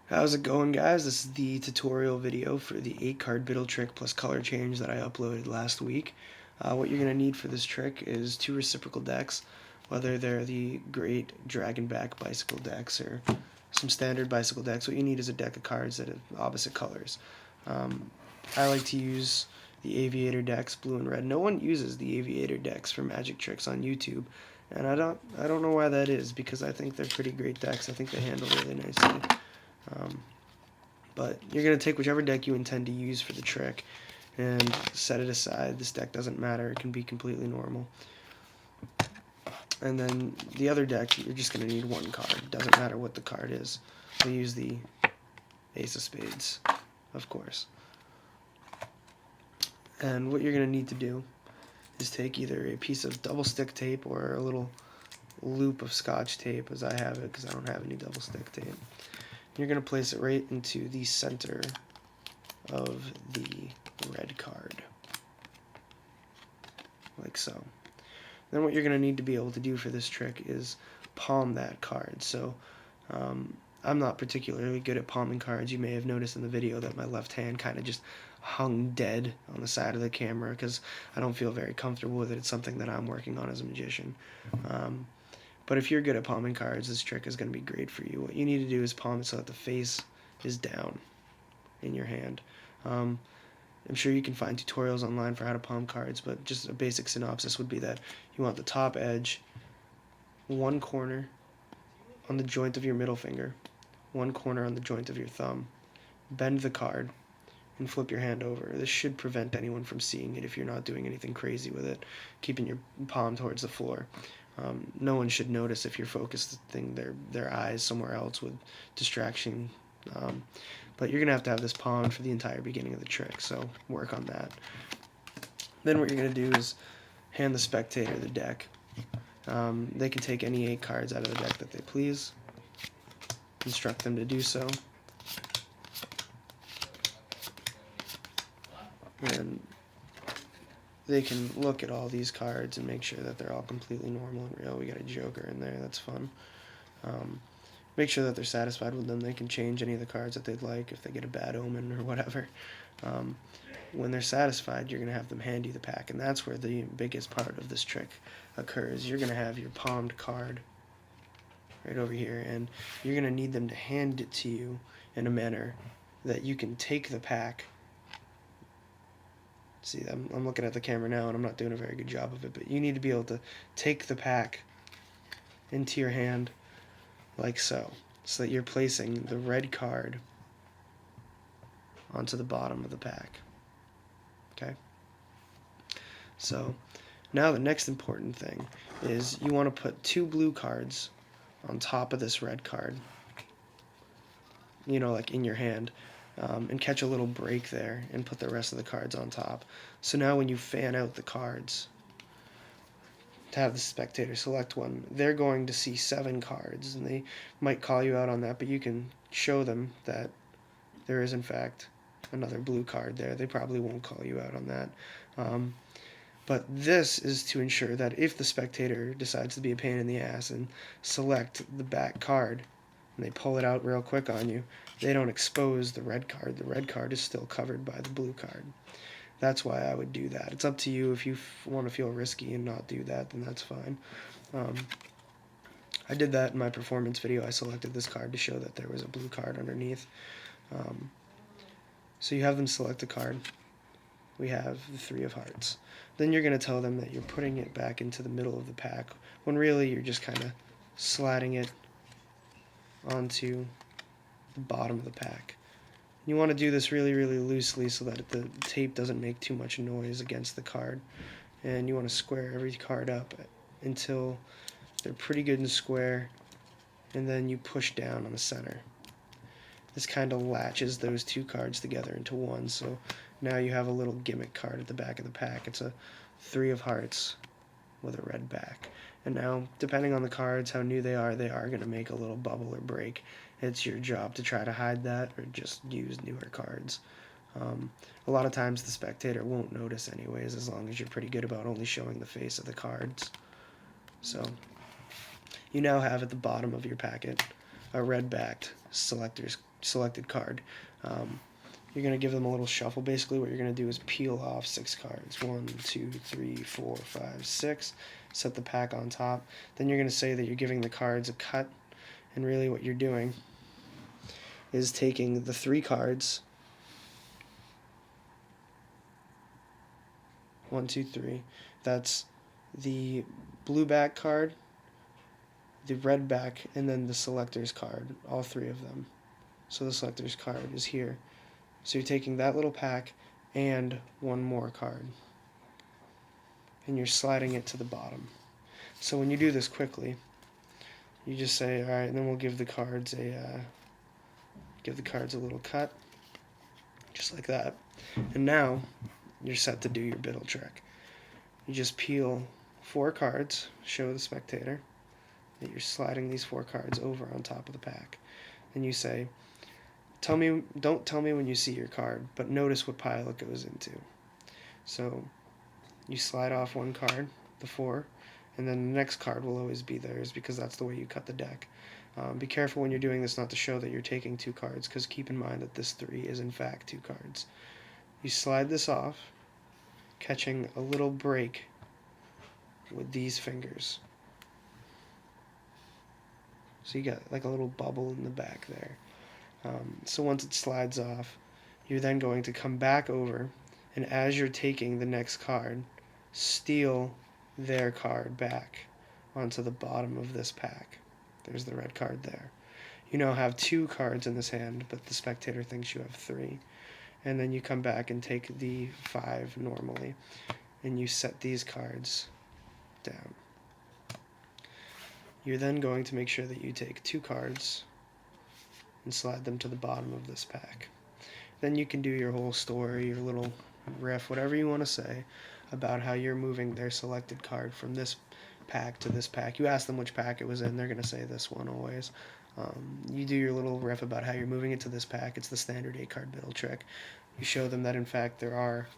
How's it going, guys? This is the tutorial video for the 8-card Biddle trick plus color change that I uploaded last week. What you're going to need for this trick is 2 reciprocal decks, whether they're the great Dragonback bicycle decks or some standard bicycle decks. What you need is a deck of cards that have opposite colors. I like to use the Aviator decks, blue and red. No one uses the Aviator decks for magic tricks on YouTube, and I don't know why that is, because I think they're pretty great decks. I think they handle really nicely. But you're going to take whichever deck you intend to use for the trick and set it aside. This deck doesn't matter. It can be completely normal. And then the other deck, you're just going to need one card. It doesn't matter what the card is. We'll use the Ace of Spades, of course. And what you're going to need to do is take either a piece of double stick tape or a little loop of Scotch tape, as I have it, because I don't have any double stick tape. You're going to place it right into the center of the red card, like so. Then what you're going to need to be able to do for this trick is palm that card. So I'm not particularly good at palming cards. You may have noticed in the video that my left hand kind of just hung dead on the side of the camera because I don't feel very comfortable with it. It's something that I'm working on as a magician. But if you're good at palming cards, this trick is going to be great for you. What you need to do is palm it so that the face is down in your hand. I'm sure you can find tutorials online for how to palm cards, but just a basic synopsis would be that you want the top edge, one corner on the joint of your middle finger, one corner on the joint of your thumb. Bend the card and flip your hand over. This should prevent anyone from seeing it if you're not doing anything crazy with it, keeping your palm towards the floor. No one should notice if you're focusing their eyes somewhere else with distraction. But you're going to have this palmed for the entire beginning of the trick, so work on that. Then what you're going to do is hand the spectator the deck. They can take any 8 cards out of the deck that they please. Instruct them to do so. And they can look at all these cards and make sure that they're all completely normal and real. We got a Joker in there, that's fun. Make sure that they're satisfied with them. They can change any of the cards that they'd like if they get a bad omen or whatever. When they're satisfied, you're going to have them hand you the pack, and that's where the biggest part of this trick occurs. You're going to have your palmed card right over here, and you're going to need them to hand it to you in a manner that you can take the pack. See, I'm looking at the camera now, and I'm not doing a very good job of it, but you need to be able to take the pack into your hand like so that you're placing the red card onto the bottom of the pack. Okay? So now the next important thing is you want to put 2 blue cards on top of this red card, like in your hand, and catch a little break there and put the rest of the cards on top. So now when you fan out the cards to have the spectator select one, they're going to see 7 cards, and they might call you out on that, but you can show them that there is in fact another blue card there. They probably won't call you out on that. But this is to ensure that if the spectator decides to be a pain in the ass and select the back card, and they pull it out real quick on you, they don't expose the red card. The red card is still covered by the blue card. That's why I would do that. It's up to you. If you want to feel risky and not do that, then that's fine. I did that in my performance video. I selected this card to show that there was a blue card underneath. So you have them select a card. We have the 3 of hearts. Then you're going to tell them that you're putting it back into the middle of the pack, when really you're just kind of sliding it onto the bottom of the pack. You want to do this really, really loosely so that the tape doesn't make too much noise against the card. And you want to square every card up until they're pretty good and square, and then you push down on the center. This kind of latches those 2 cards together into one, so now you have a little gimmick card at the back of the pack. It's a 3 of hearts with a red back. And now, depending on the cards, how new they are going to make a little bubble or break. It's your job to try to hide that or just use newer cards. A lot of times the spectator won't notice anyways, as long as you're pretty good about only showing the face of the cards. So you now have at the bottom of your packet a red-backed selected card. You're going to give them a little shuffle. Basically, what you're going to do is peel off 6 cards. 1, 2, 3, 4, 5, 6. Set the pack on top. Then you're going to say that you're giving the cards a cut. And really what you're doing is taking the 3 cards, 1, 2, 3. That's the blue back card, the red back, and then the selector's card, all 3 of them. So the selector's card is here. So you're taking that little pack and 1 more card, and you're sliding it to the bottom. So when you do this quickly, you just say, all right, and then we'll give the cards a little cut, just like that. And now you're set to do your Biddle trick. You just peel 4 cards, show the spectator that you're sliding these 4 cards over on top of the pack. And you say, don't tell me when you see your card, but notice what pile it goes into. So you slide off 1 card, the 4, and then the next card will always be theirs because that's the way you cut the deck. Be careful when you're doing this not to show that you're taking 2 cards, because keep in mind that this 3 is in fact 2 cards. You slide this off, catching a little break with these fingers. So you got like a little bubble in the back there. So once it slides off, you're then going to come back over, and as you're taking the next card, steal their card back onto the bottom of this pack. There's the red card there. You now have 2 cards in this hand, but the spectator thinks you have 3. And then you come back and take the 5 normally, and you set these cards down. You're then going to make sure that you take 2 cards and slide them to the bottom of this pack. Then you can do your whole story, your little riff, whatever you want to say about how you're moving their selected card from this pack to this pack. You ask them which pack it was in, they're going to say this one always. You do your little riff about how you're moving it to this pack. It's the standard 8-card Biddle trick. You show them that in fact there are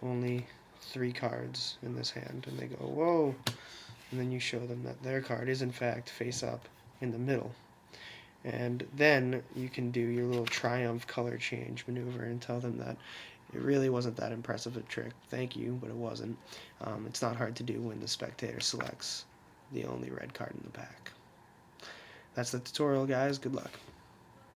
only 3 cards in this hand, and they go, whoa! And then you show them that their card is in fact face up in the middle. And then you can do your little triumph color change maneuver and tell them that it really wasn't that impressive a trick. Thank you, but it wasn't. It's not hard to do when the spectator selects the only red card in the pack. That's the tutorial, guys. Good luck.